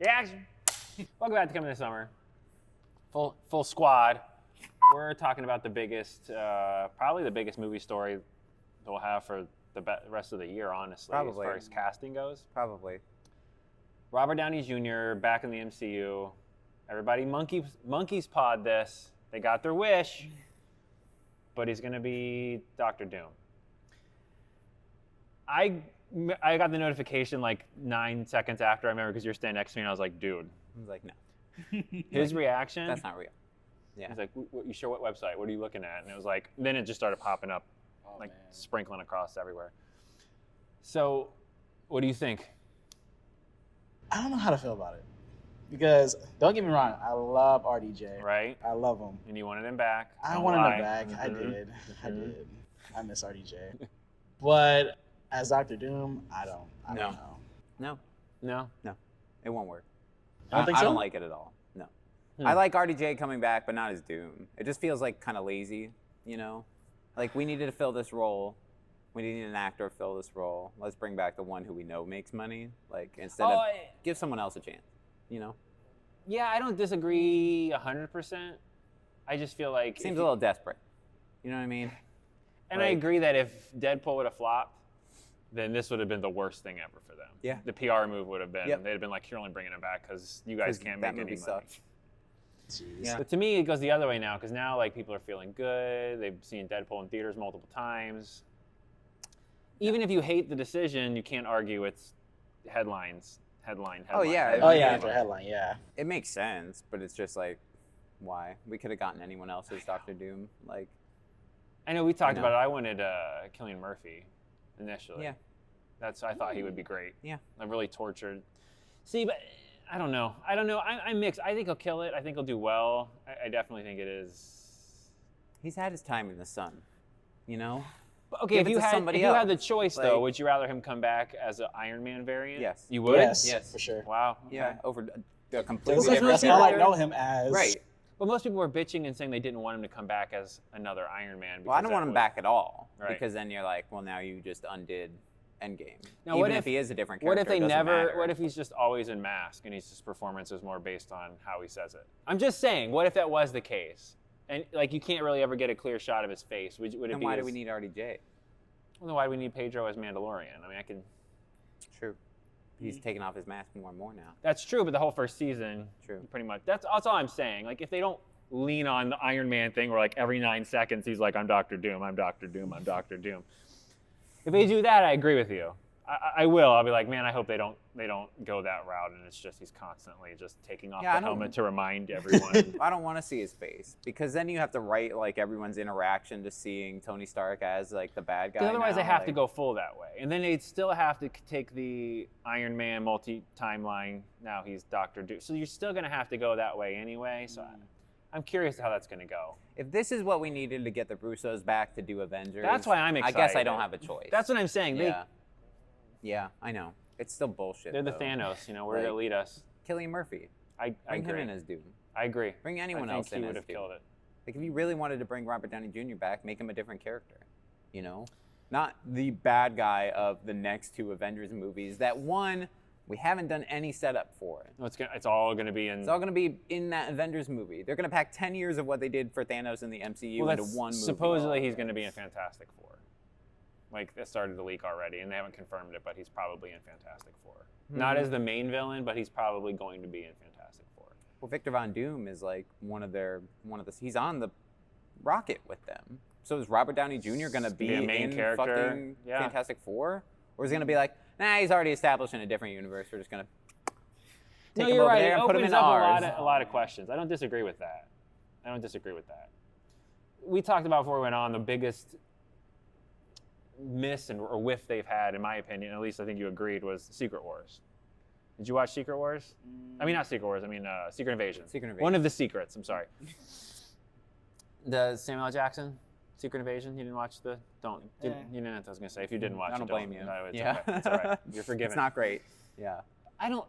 Reaction. Welcome back to Coming This Summer. Full squad. We're talking about the biggest, probably the biggest movie story that we'll have for the rest of the year, honestly, Probably. as far as casting goes. Probably. Robert Downey Jr. back in the MCU. Everybody monkeys pod this. They got their wish, but he's going to be Dr. Doom. I got the notification like 9 seconds after, I remember, because you were standing next to me, and I was like, dude. I was like, no. His reaction. That's not real. Yeah. He's like, you sure what website? What are you looking at? And it was like, then it just started popping up, sprinkling across everywhere. So, what do you think? I don't know how to feel about it. Because, don't get me wrong, I love RDJ. Right? I love him. And you wanted him back. I Don't wanted lie. him back. I Mhm. did. I did. I miss RDJ. But as Dr. Doom, I don't know. No. No? No. It won't work. I don't think I so? don't like it at all. No. I like RDJ coming back, but not as Doom. It just feels like kind of lazy, you know? Like, we needed to fill this role. We need an actor to fill this role. Let's bring back the one who we know makes money. Like, instead of give someone else a chance, you know? Yeah, I don't disagree 100%. I just feel like... Seems a little desperate. You know what I mean? And I agree that if Deadpool would have flopped, then this would have been the worst thing ever for them. Yeah. The PR move would have been, Yep. they'd have been like, you're only bringing him back because you guys can't that make any movie money. sucked. Jeez. Yeah. But to me, it goes the other way now, because now like people are feeling good. They've seen Deadpool in theaters multiple times. Even if you hate the decision, you can't argue it's headlines. Headline. Oh, yeah. headline. Oh, yeah, after headline, yeah. It makes sense, but it's just like, why? We could have gotten anyone else as Dr. Doom. Like, I know we talked know. about it. I wanted Cillian Murphy initially. yeah. I thought he would be great. Yeah. I'm really tortured. See, but I don't know. I'm mixed. I think he'll kill it. I think he'll do well. I definitely think it is. He's had his time in the sun, you know? But okay, Give if it you to had somebody the else. choice though, Like- would you rather him come back as an Iron Man variant? Yes. You would? Yes, for sure. Wow. Yeah, okay. over a completely That's, different that's all I character. know him as. Right. But most people were bitching and saying they didn't want him to come back as another Iron Man. Well, I don't because want that him would- back at all. Right. Because then you're like, well, now you just undid Endgame. Now, Even what if if he is a different What character, if they it doesn't never? matter. What if he's just always in mask and his performance is more based on how he says it? I'm just saying. What if that was the case? And like you can't really ever get a clear shot of his face. Would it Then be? why do we need RDJ? Well, then why do we need Pedro as Mandalorian? I mean, I can. True. He's taking off his mask more and more now. That's true, but the whole first season, True. pretty much. That's all I'm saying. Like if they don't lean on the Iron Man thing, where like every 9 seconds he's like, "I'm Dr. Doom. I'm Dr. Doom. I'm Dr. Doom." If they do that, I agree with you. I will. I'll be like, man, I hope they don't go that route, and it's just he's constantly just taking off Yeah, I the don't- helmet to remind everyone. I don't want to see his face because then you have to write like everyone's interaction to seeing Tony Stark as like the bad guy. Because otherwise, now, they have to like- go full that way, and then they'd still have to take the Iron Man multi-timeline. Now he's Dr. Doom, so you're still gonna have to go that way anyway. So I'm curious how that's gonna go. If this is what we needed to get the Russos back to do Avengers, That's why I'm excited. I guess I don't have a choice. That's what I'm saying. Yeah. Yeah, I know. It's still bullshit. They're the though. Thanos. You know, where Like- they lead us. Cillian Murphy. I Bring him agree. in as Doom. I agree. Bring anyone I else think in he would as have Doom. killed it. Like if you really wanted to bring Robert Downey Jr. back, make him a different character. You know, not the bad guy of the next 2 Avengers movies. That one we haven't done any setup for it. No, it's all gonna be in. It's all going to be in that Avengers movie. They're going to pack 10 years of what they did for Thanos in the MCU well, into that's one movie. supposedly he's gonna be in Fantastic Four. Like that started to leak already, and they haven't confirmed it, but he's probably in Fantastic Four. Not as the main villain, but he's probably going to be in Fantastic Four. Well, Victor Von Doom is like he's on the rocket with them. So is Robert Downey Jr. going to be a main in character. fucking Yeah. Fantastic Four? Or is he going to be like, nah, he's already established in a different universe. We're just going to take him you're over right. there It and put him opens in up ours. a lot of questions. I don't disagree with that. We talked about before we went on the biggest miss or whiff they've had, in my opinion, at least I think you agreed, was Secret Wars. Did you watch Secret Wars? I mean, not Secret Wars. I mean, Secret Invasion. Secret Invasion. One of the secrets. I'm sorry. The Samuel L. Jackson Secret Invasion. You didn't watch the? Don't. You didn't. I was gonna say if you didn't watch it, I don't blame you. No, it's Yeah. okay. It's all right. You're forgiven. It's not great. Yeah.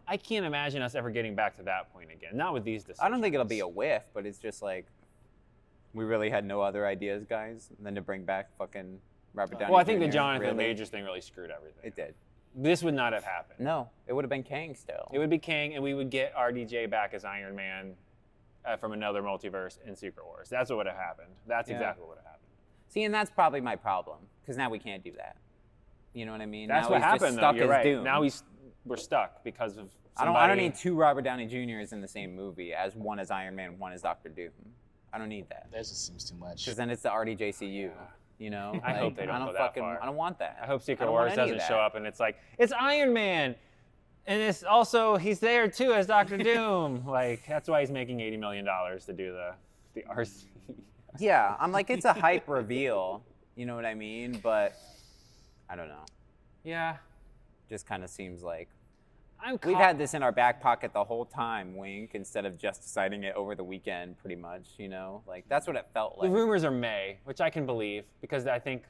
I can't imagine us ever getting back to that point again. Not with these decisions. I don't think it'll be a whiff, but it's just like, we really had no other ideas, guys, than to bring back fucking Robert Downey Well, I think the Jr., Jonathan really. Majors thing really screwed everything. It did. This would not have happened. No, it would have been Kang still. It would be Kang, and we would get RDJ back as Iron Man from another multiverse in Secret Wars. That's what would have happened. That's exactly what would have happened. See, and that's probably my problem, because now we can't do that. You know what I mean? That's now what he's just happened, though. stuck You're as right. Doom. Now we're stuck because of I don't need 2 Robert Downey Jr.'s in the same movie, as one as Iron Man, one as Doctor Doom. I don't need that. That just seems too much. Because then it's the RDJCU. You know? I hope they don't go that far. I don't want that. I hope Secret don't want Wars any of doesn't that. show up and it's like, it's Iron Man! And it's also, he's there too as Doctor Doom. Like, that's why he's making $80 million to do the RC. Yeah, I'm like, it's a hype reveal. You know what I mean? But I don't know. Yeah. Just kind of seems like I'm we've had this in our back pocket the whole time, wink, instead of just deciding it over the weekend, pretty much, you know? Like, that's what it felt The like. rumors are May, which I can believe, because I think,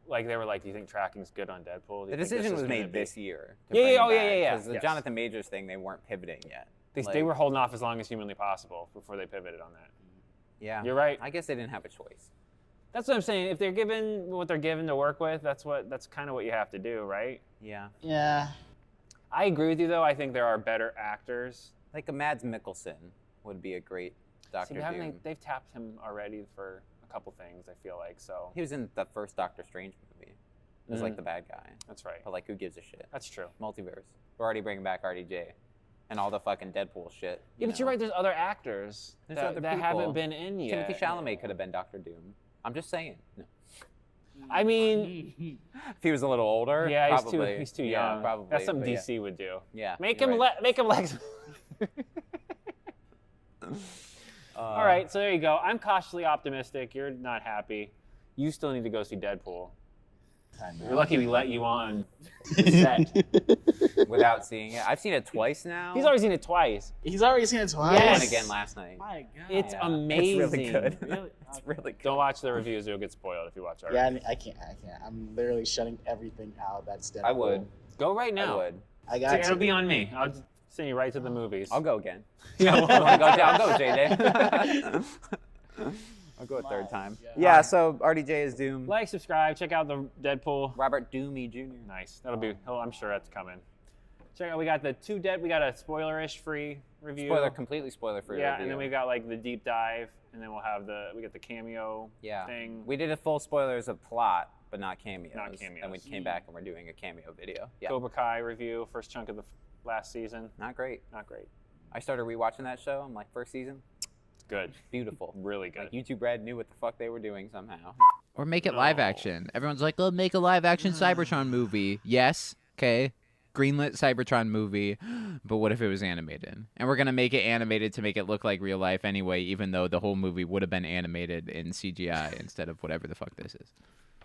like, they were like, do you think tracking's good on Deadpool? The decision was made this year. Yeah. Because the Jonathan Majors thing, they weren't pivoting yet. They were holding off as long as humanly possible before they pivoted on that. Yeah. You're right. I guess they didn't have a choice. That's what I'm saying. If they're given what they're given to work with, that's kind of what you have to do, right? Yeah. Yeah. I agree with you, though. I think there are better actors. Like a Mads Mikkelsen would be a great Doctor Doom. They've tapped him already for a couple things, I feel like. So He was in the first Doctor Strange movie. He was like the bad guy. That's right. But like, who gives a shit? That's true. Multiverse. We're already bringing back RDJ. And all the fucking Deadpool shit. Yeah, but you're right. There's other actors There's that other haven't people. been in yet. Timothy Chalamet could have been Doctor Doom. I'm just saying. No. I mean, If he was a little older, yeah, probably. he's too Yeah, young. probably. That's something but DC would do. Yeah. Make you're him right. make him Lex. All right, so there you go. I'm cautiously optimistic. You're not happy. You still need to go see Deadpool. You're lucky we let you on set. Without seeing it. I've seen it twice now. He's already seen it twice. He's already seen it twice. Yes. And again last night. My God. It's Yeah. amazing. It's really good. Really? It's really good. Don't watch the reviews; you'll get spoiled if you watch our. Yeah, reviews. I can't. I'm literally shutting everything out. That's Deadpool. I would. Go right now. I would. I got It'll to. be on me. I'll just send you right to the movies. I'll go again. Yeah, I'll go, JJ. I'll go a third time. God. Yeah, so RDJ is Doom. Like, subscribe, check out the Deadpool. Robert Doomey Jr. Nice. That'll be. I'm sure that's coming. Check out. We got the we got a spoilerish free review. Completely spoiler-free Yeah, review. and then we got like the deep dive, and then we'll have we got the cameo yeah. thing. We did a full spoilers of plot, but not cameos. Not cameos. And we came back and we're doing a cameo video. Yeah. Cobra Kai review, first chunk of the last season. Not great. Not great. I started rewatching that show. I'm like, first season, Good. beautiful. Really good. Like YouTube Red knew what the fuck they were doing somehow. Or make it live action. Everyone's like, oh, make a live action Cybertron movie. Yes, okay. Greenlit Cybertron movie, but what if it was animated? And we're going to make it animated to make it look like real life anyway, even though the whole movie would have been animated in CGI instead of whatever the fuck this is.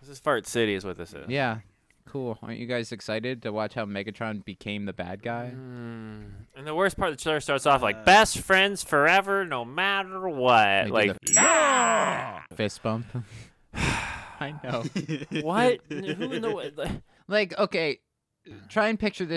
This is Fart City is what this is. Yeah, cool. Aren't you guys excited to watch how Megatron became the bad guy? And the worst part of the trailer starts off like best friends forever, no matter what. They Like, do the fist bump. I know. what? Who in the Like, okay, try and picture this